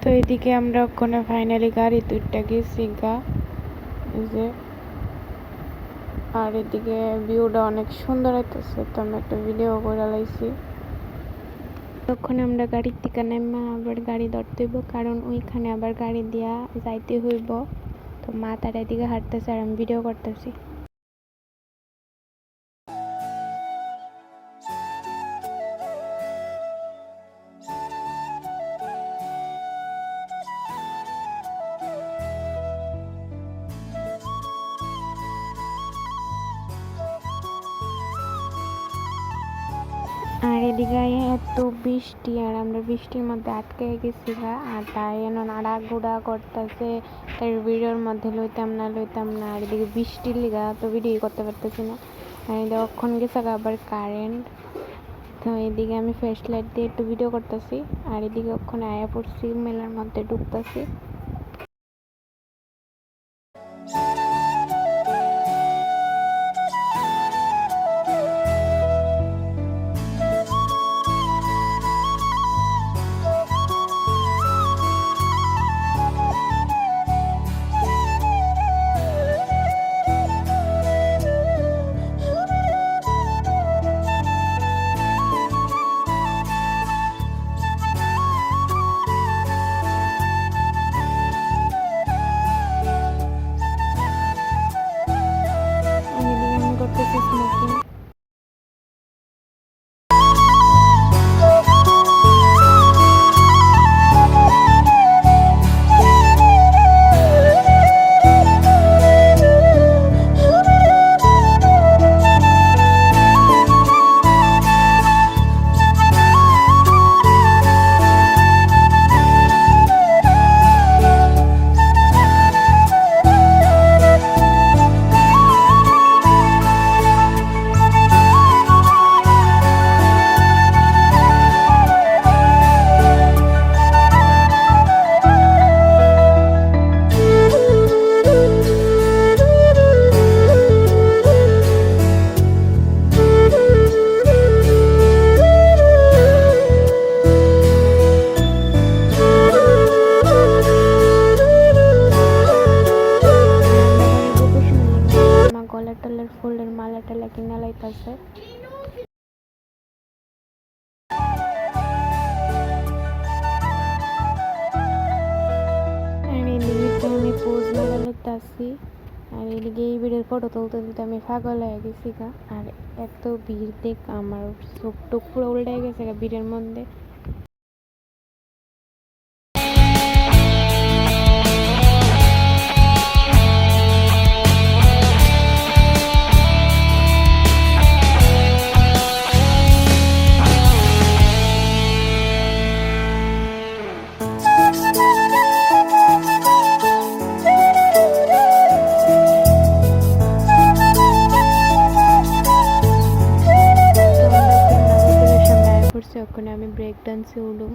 তো এদিকে আমরা ওখানে ফাইনালি গাড়ি দুইটা গেছি গা, এই যে। আর এদিকে ভিউটা অনেক সুন্দর হইতেছে, তো আমি একটা ভিডিও করে লাইছি। তখন আমরা গাড়ির থেকে নেমে আবার গাড়ি ধরতে হইব, কারণ ওইখানে আবার গাড়ি দিয়া যাইতে হইব। তো মা তার এদিকে হাঁটতেছে আর আমি ভিডিও করতেছি। আর এদিকে এত বৃষ্টি, আর আমরা বৃষ্টির মধ্যে আটকে গেছি গা, আর তাই নাড়া গুড়া করতেছে। তাই ভিডিওর মধ্যে লইতাম না। আর এদিকে বৃষ্টির লিগা তো ভিডিও করতে পারতেছি না। আর এদিকে অক্ষণ গেছে আবার কারেন্ট। তো এদিকে আমি ফ্ল্যাশ লাইট দিয়ে একটু ভিডিও করতেছি, আর এদিকে ওখানে আয়া পড়ছি, মেলার মধ্যে ঢুকতেছি। গলার ফুলের মালা টালা কিনা লাইতাছে। আর এদিকে আমি পোজ মারা লইতাছি, আর এদিকে এই ভিডিওর ফটো তুলতে তুলতে আমি পাগল হয়ে গেছি গা। আর এত ভিড় দেখ আমার চোখ টোক পুরো উল্টে গেছে গা ভিড়ের মধ্যে। ওখানে আমি ব্রেক ডান্সে উঠলাম।